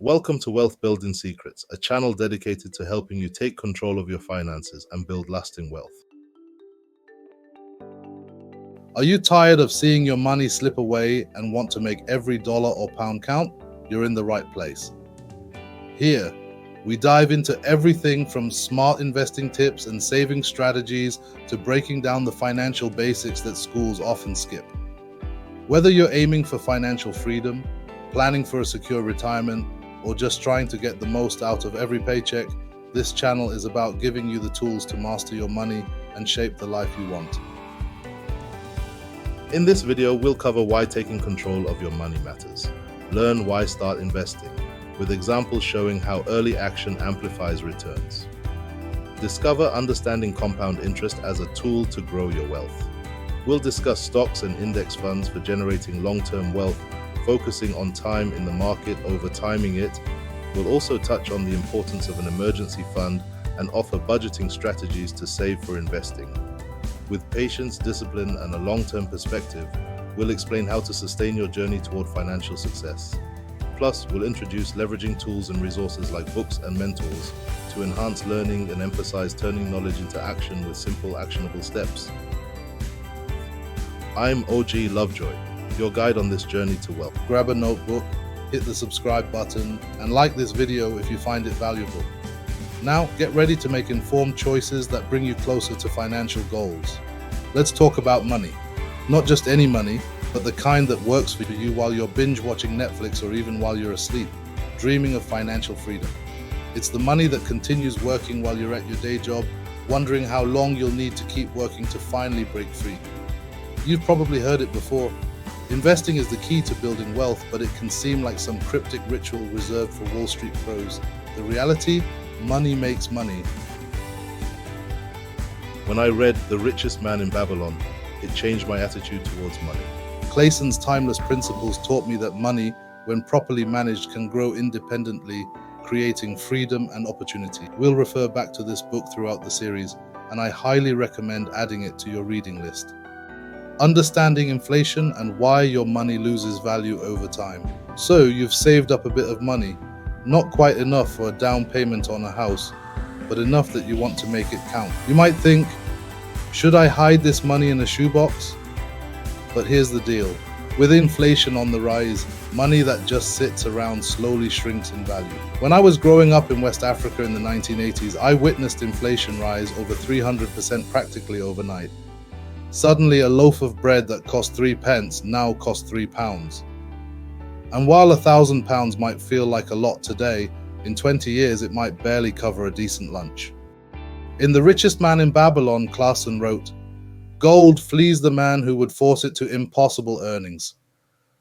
Welcome to Wealth Building Secrets, a channel dedicated to helping you take control of your finances and build lasting wealth. Are you tired of seeing your money slip away and want to make every dollar or pound count? You're in the right place. Here, we dive into everything from smart investing tips and saving strategies to breaking down the financial basics that schools often skip. Whether you're aiming for financial freedom, planning for a secure retirement, or just trying to get the most out of every paycheck, this channel is about giving you the tools to master your money and shape the life you want. In this video, we'll cover why taking control of your money matters. Learn why start investing, with examples showing how early action amplifies returns. Discover understanding compound interest as a tool to grow your wealth. We'll discuss stocks and index funds for generating long-term wealth, focusing on time in the market over timing it. We'll also touch on the importance of an emergency fund and offer budgeting strategies to save for investing. With patience, discipline, and a long-term perspective, we'll explain how to sustain your journey toward financial success. Plus, we'll introduce leveraging tools and resources like books and mentors to enhance learning and emphasize turning knowledge into action with simple, actionable steps. I'm OG Lovejoy, your guide on this journey to wealth. Grab a notebook, hit the subscribe button, and like this video if you find it valuable. Now, get ready to make informed choices that bring you closer to financial goals. Let's talk about money. Not just any money, but the kind that works for you while you're binge watching Netflix or even while you're asleep, dreaming of financial freedom. It's the money that continues working while you're at your day job, wondering how long you'll need to keep working to finally break free. You've probably heard it before. Investing is the key to building wealth, but it can seem like some cryptic ritual reserved for Wall Street pros. The reality? Money makes money. When I read The Richest Man in Babylon, it changed my attitude towards money. Clayson's timeless principles taught me that money, when properly managed, can grow independently, creating freedom and opportunity. We'll refer back to this book throughout the series, and I highly recommend adding it to your reading list. Understanding inflation and why your money loses value over time. So you've saved up a bit of money, not quite enough for a down payment on a house, but enough that you want to make it count. You might think, should I hide this money in a shoebox? But here's the deal. With inflation on the rise, money that just sits around slowly shrinks in value. When I was growing up in West Africa in the 1980s, I witnessed inflation rise over 300% practically overnight. Suddenly, a loaf of bread that cost 3 pence now costs £3. And while £1,000 might feel like a lot today, in 20 years it might barely cover a decent lunch. In The Richest Man in Babylon, Clason wrote, "Gold flees the man who would force it to impossible earnings.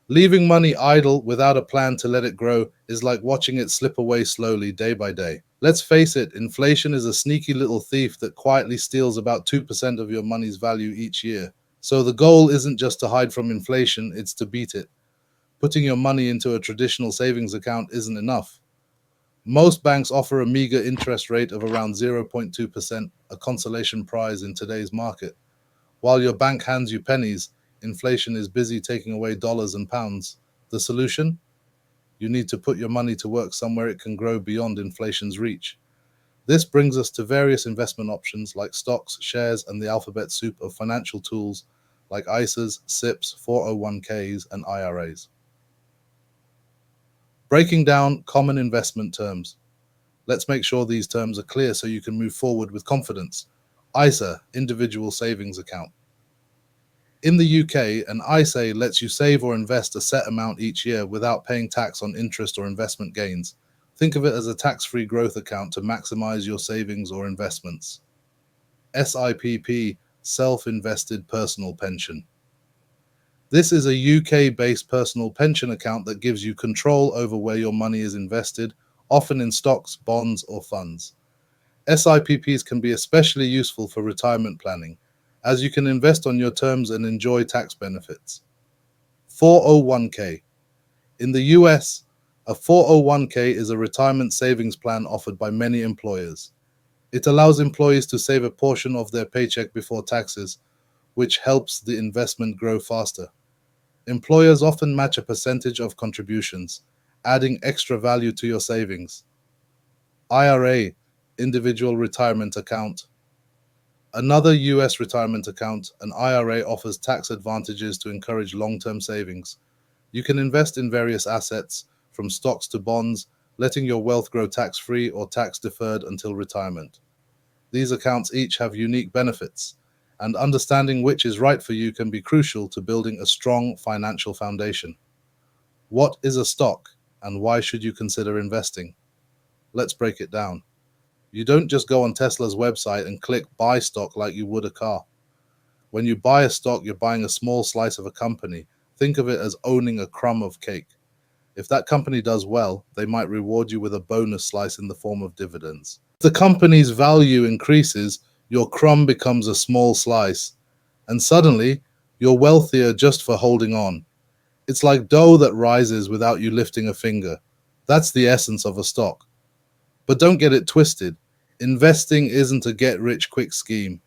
Leaving money idle without a plan to let it grow is like watching it slip away slowly day by day." Let's face it, inflation is a sneaky little thief that quietly steals about 2% of your money's value each year. So the goal isn't just to hide from inflation, it's to beat it. Putting your money into a traditional savings account isn't enough. Most banks offer a meager interest rate of around 0.2%, a consolation prize in today's market. While your bank hands you pennies, inflation is busy taking away dollars and pounds. The solution? You need to put your money to work somewhere it can grow beyond inflation's reach. This brings us to various investment options like stocks, shares, and the alphabet soup of financial tools like ISAs, SIPs, 401ks, and IRAs. Breaking down common investment terms. Let's make sure these terms are clear so you can move forward with confidence. ISA, Individual Savings Account. In the UK, an ISA lets you save or invest a set amount each year without paying tax on interest or investment gains. Think of it as a tax-free growth account to maximize your savings or investments. SIPP, Self-Invested Personal Pension. This is a UK-based personal pension account that gives you control over where your money is invested, often in stocks, bonds, or funds. SIPPs can be especially useful for retirement planning, as you can invest on your terms and enjoy tax benefits. 401k. In the US, a 401k is a retirement savings plan offered by many employers. It allows employees to save a portion of their paycheck before taxes, which helps the investment grow faster. Employers often match a percentage of contributions, adding extra value to your savings. IRA, individual retirement account. Another US retirement account, an IRA offers tax advantages to encourage long-term savings. You can invest in various assets, from stocks to bonds, letting your wealth grow tax-free or tax-deferred until retirement. These accounts each have unique benefits, and understanding which is right for you can be crucial to building a strong financial foundation. What is a stock, and why should you consider investing? Let's break it down. You don't just go on Tesla's website and click buy stock like you would a car. When you buy a stock, you're buying a small slice of a company. Think of it as owning a crumb of cake. If that company does well, they might reward you with a bonus slice in the form of dividends. If the company's value increases, your crumb becomes a small slice, and suddenly you're wealthier just for holding on. It's like dough that rises without you lifting a finger. That's the essence of a stock. But don't get it twisted. Investing isn't a get-rich-quick scheme.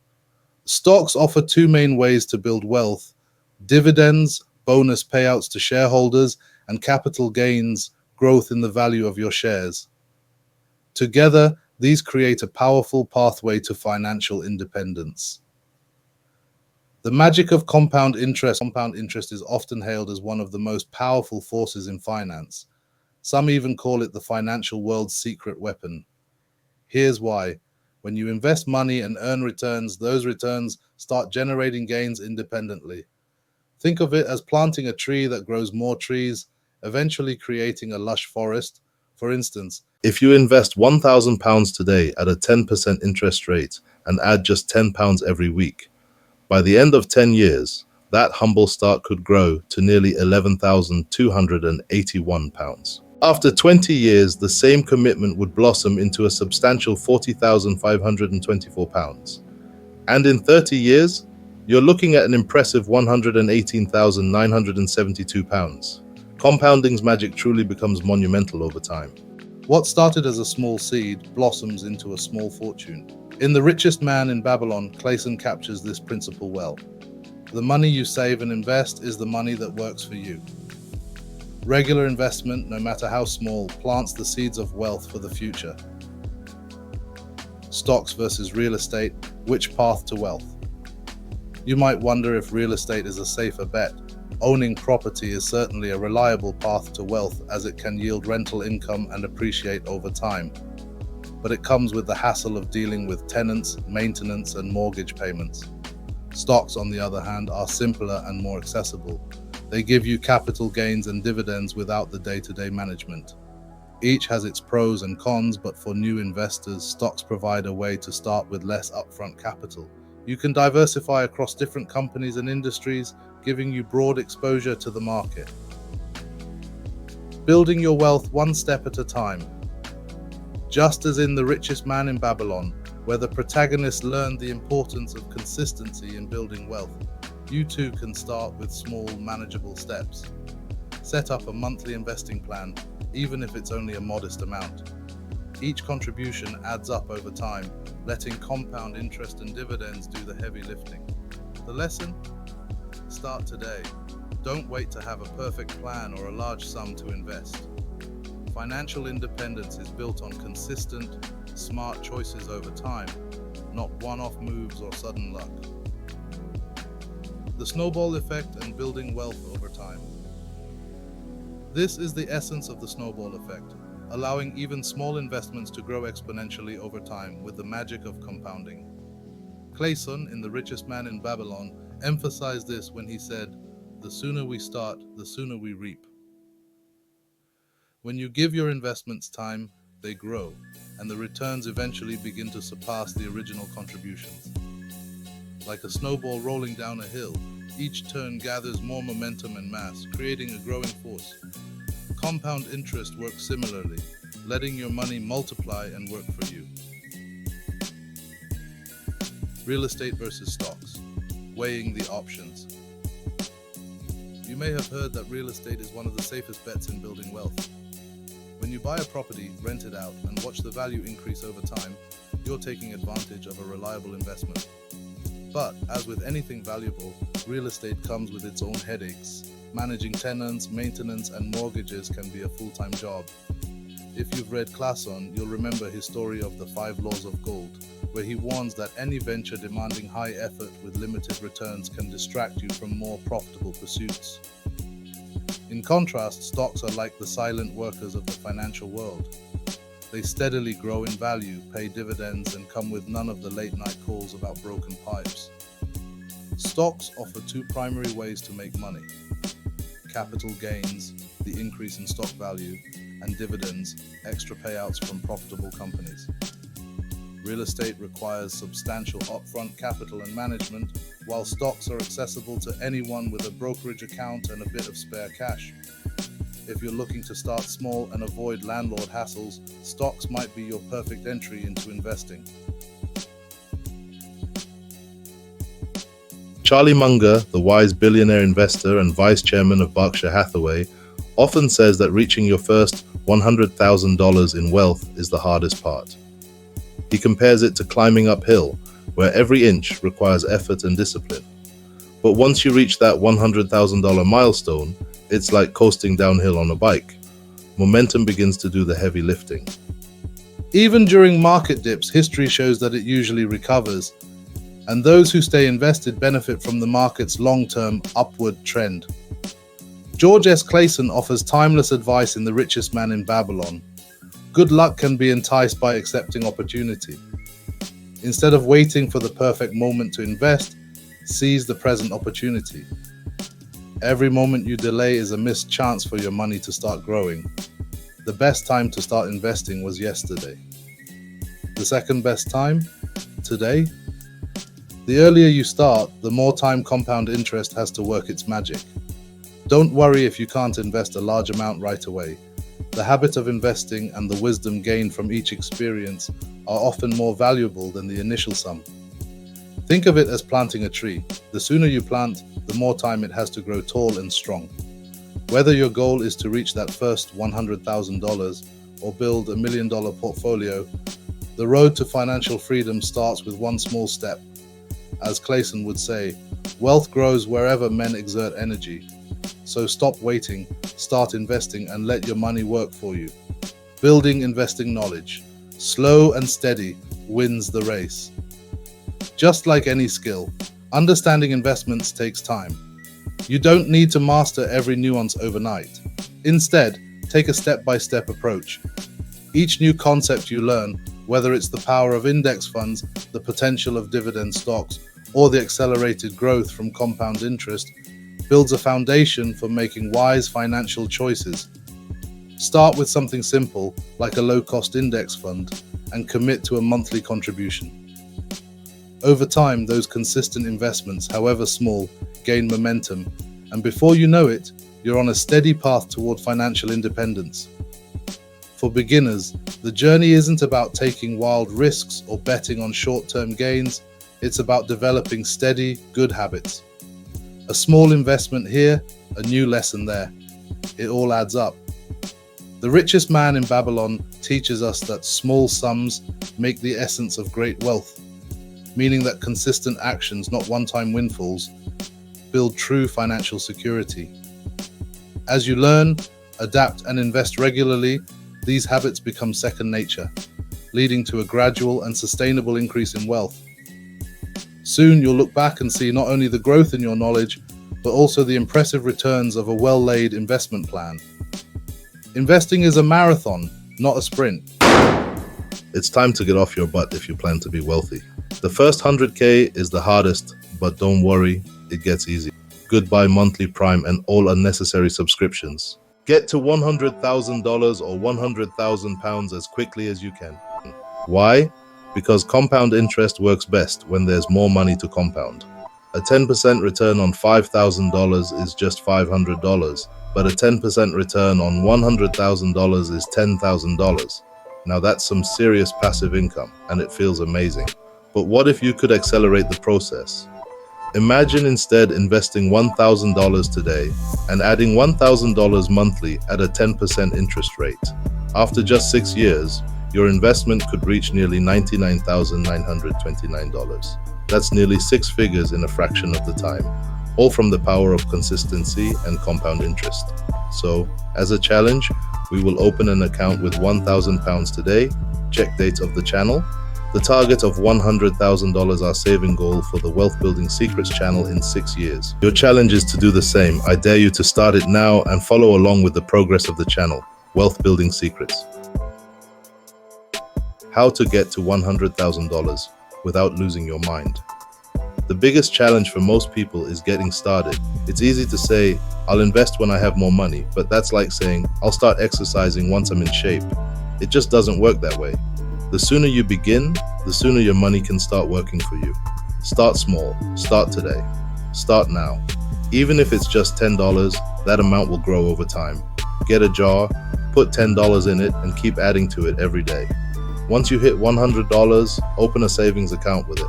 Stocks offer two main ways to build wealth: dividends, bonus payouts to shareholders, and capital gains, growth in the value of your shares. Together, these create a powerful pathway to financial independence. The magic of compound interest is often hailed as one of the most powerful forces in finance. Some even call it the financial world's secret weapon. Here's why. When you invest money and earn returns, those returns start generating gains independently. Think of it as planting a tree that grows more trees, eventually creating a lush forest. For instance, if you invest £1,000 today at a 10% interest rate and add just £10 every week, by the end of 10 years, that humble start could grow to nearly £11,281. After 20 years, the same commitment would blossom into a substantial £40,524. And in 30 years, you're looking at an impressive £118,972. Compounding's magic truly becomes monumental over time. What started as a small seed blossoms into a small fortune. In The Richest Man in Babylon, Clayson captures this principle well. The money you save and invest is the money that works for you. Regular investment, no matter how small, plants the seeds of wealth for the future. Stocks versus real estate, which path to wealth? You might wonder if real estate is a safer bet. Owning property is certainly a reliable path to wealth, as it can yield rental income and appreciate over time. But it comes with the hassle of dealing with tenants, maintenance, and mortgage payments. Stocks, on the other hand, are simpler and more accessible. They give you capital gains and dividends without the day-to-day management. Each has its pros and cons, but for new investors, stocks provide a way to start with less upfront capital. You can diversify across different companies and industries, giving you broad exposure to the market. Building your wealth one step at a time. Just as in The Richest Man in Babylon, where the protagonist learned the importance of consistency in building wealth, you too can start with small, manageable steps. Set up a monthly investing plan, even if it's only a modest amount. Each contribution adds up over time, letting compound interest and dividends do the heavy lifting. The lesson? Start today. Don't wait to have a perfect plan or a large sum to invest. Financial independence is built on consistent, smart choices over time, not one-off moves or sudden luck. The snowball effect and building wealth over time. This is the essence of the snowball effect, allowing even small investments to grow exponentially over time with the magic of compounding. Clayson, in The Richest Man in Babylon, emphasized this when he said, "The sooner we start, the sooner we reap." When you give your investments time, they grow, and the returns eventually begin to surpass the original contributions. Like a snowball rolling down a hill, each turn gathers more momentum and mass, creating a growing force. Compound interest works similarly, letting your money multiply and work for you. Real estate versus stocks. Weighing the options. You may have heard that real estate is one of the safest bets in building wealth. When you buy a property, rent it out, and watch the value increase over time, you're taking advantage of a reliable investment. But, as with anything valuable, real estate comes with its own headaches. Managing tenants, maintenance, and mortgages can be a full-time job. If you've read Classon, you'll remember his story of the 5 laws of gold, where he warns that any venture demanding high effort with limited returns can distract you from more profitable pursuits. In contrast, stocks are like the silent workers of the financial world. They steadily grow in value, pay dividends, and come with none of the late-night calls about broken pipes. Stocks offer 2 primary ways to make money: capital gains, the increase in stock value, and dividends, extra payouts from profitable companies. Real estate requires substantial upfront capital and management, while stocks are accessible to anyone with a brokerage account and a bit of spare cash. If you're looking to start small and avoid landlord hassles, stocks might be your perfect entry into investing. Charlie Munger, the wise billionaire investor and vice chairman of Berkshire Hathaway, often says that reaching your first $100,000 in wealth is the hardest part. He compares it to climbing uphill, where every inch requires effort and discipline. But once you reach that $100,000 milestone, it's like coasting downhill on a bike. Momentum begins to do the heavy lifting. Even during market dips, history shows that it usually recovers, and those who stay invested benefit from the market's long-term upward trend. George S. Clason offers timeless advice in The Richest Man in Babylon. Good luck can be enticed by accepting opportunity. Instead of waiting for the perfect moment to invest, seize the present opportunity. Every moment you delay is a missed chance for your money to start growing. The best time to start investing was yesterday. The second best time? Today? The earlier you start, the more time compound interest has to work its magic. Don't worry if you can't invest a large amount right away. The habit of investing and the wisdom gained from each experience are often more valuable than the initial sum. Think of it as planting a tree. The sooner you plant, the more time it has to grow tall and strong. Whether your goal is to reach that first $100,000 or build $1 million portfolio, the road to financial freedom starts with one small step. As Clason would say, wealth grows wherever men exert energy. So stop waiting, start investing, and let your money work for you. Building investing knowledge, slow and steady, wins the race. Just like any skill, understanding investments takes time. You don't need to master every nuance overnight. Instead, take a step-by-step approach. Each new concept you learn, whether it's the power of index funds, the potential of dividend stocks, or the accelerated growth from compound interest, builds a foundation for making wise financial choices. Start with something simple, like a low-cost index fund, and commit to a monthly contribution. Over time, those consistent investments, however small, gain momentum, and before you know it, you're on a steady path toward financial independence. For beginners, the journey isn't about taking wild risks or betting on short-term gains. It's about developing steady, good habits. A small investment here, a new lesson there. It all adds up. The Richest Man in Babylon teaches us that small sums make the essence of great wealth, meaning that consistent actions, not one-time windfalls, build true financial security. As you learn, adapt, and invest regularly, these habits become second nature, leading to a gradual and sustainable increase in wealth. Soon you'll look back and see not only the growth in your knowledge, but also the impressive returns of a well-laid investment plan. Investing is a marathon, not a sprint. It's time to get off your butt if you plan to be wealthy. The first 100K is the hardest, but don't worry, it gets easy. Goodbye monthly Prime and all unnecessary subscriptions. Get to $100,000 or £100,000 as quickly as you can. Why? Because compound interest works best when there's more money to compound. A 10% return on $5,000 is just $500, but a 10% return on $100,000 is $10,000. Now that's some serious passive income, and it feels amazing. But what if you could accelerate the process? Imagine instead investing $1,000 today and adding $1,000 monthly at a 10% interest rate. After just 6 years, your investment could reach nearly $99,929. That's nearly 6 figures in a fraction of the time. all from the power of consistency and compound interest. So, as a challenge, we will open an account with £1,000 today, check date of the channel, the target of $100,000 our saving goal for the Wealth Building Secrets channel in 6 years. Your challenge is to do the same. I dare you to start it now and follow along with the progress of the channel, Wealth Building Secrets. How to get to $100,000 without losing your mind. The biggest challenge for most people is getting started. It's easy to say, I'll invest when I have more money, but that's like saying, I'll start exercising once I'm in shape. It just doesn't work that way. The sooner you begin, the sooner your money can start working for you. Start small, start today, start now. Even if it's just $10, that amount will grow over time. Get a jar, put $10 in it, and keep adding to it every day. Once you hit $100, open a savings account with it.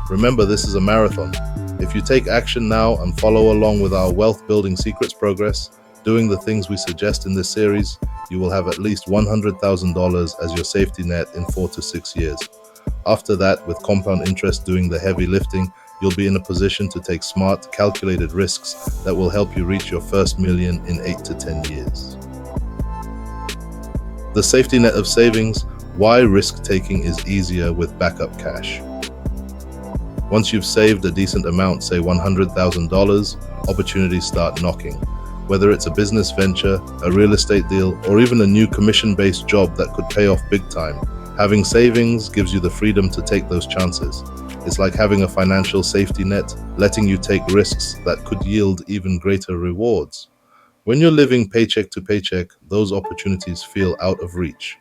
Remember, this is a marathon. If you take action now and follow along with our Wealth Building Secrets progress, doing the things we suggest in this series, you will have at least $100,000 as your safety net in 4 to 6 years. After that, with compound interest doing the heavy lifting, you'll be in a position to take smart, calculated risks that will help you reach your first million in 8 to 10 years. The safety net of savings, why risk-taking is easier with backup cash. Once you've saved a decent amount, say $100,000, opportunities start knocking. Whether it's a business venture, a real estate deal, or even a new commission-based job that could pay off big time, having savings gives you the freedom to take those chances. It's like having a financial safety net, letting you take risks that could yield even greater rewards. When you're living paycheck to paycheck, those opportunities feel out of reach.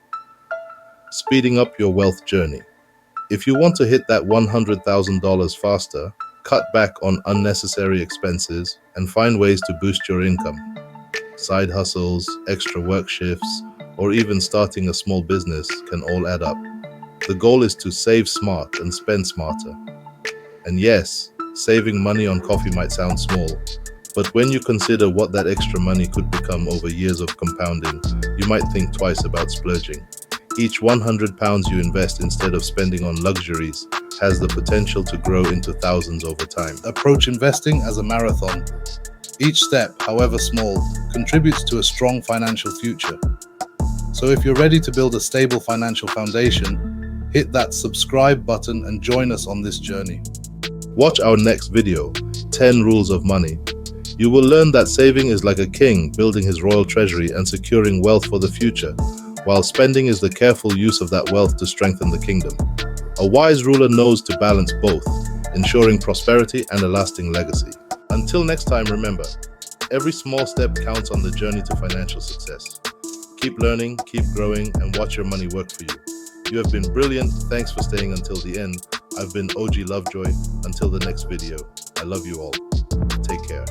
Speeding up your wealth journey. If you want to hit that $100,000 faster, cut back on unnecessary expenses and find ways to boost your income. Side hustles, extra work shifts, or even starting a small business can all add up. The goal is to save smart and spend smarter. And yes, saving money on coffee might sound small, but when you consider what that extra money could become over years of compounding, you might think twice about splurging. Each £100 you invest instead of spending on luxuries has the potential to grow into thousands over time. Approach investing as a marathon. Each step, however small, contributes to a strong financial future. So if you're ready to build a stable financial foundation, hit that subscribe button and join us on this journey. Watch our next video, 10 Rules of Money. You will learn that saving is like a king building his royal treasury and securing wealth for the future, while spending is the careful use of that wealth to strengthen the kingdom. A wise ruler knows to balance both, ensuring prosperity and a lasting legacy. Until next time, remember, every small step counts on the journey to financial success. Keep learning, keep growing, and watch your money work for you. You have been brilliant. Thanks for staying until the end. I've been OG Lovejoy. Until the next video, I love you all. Take care.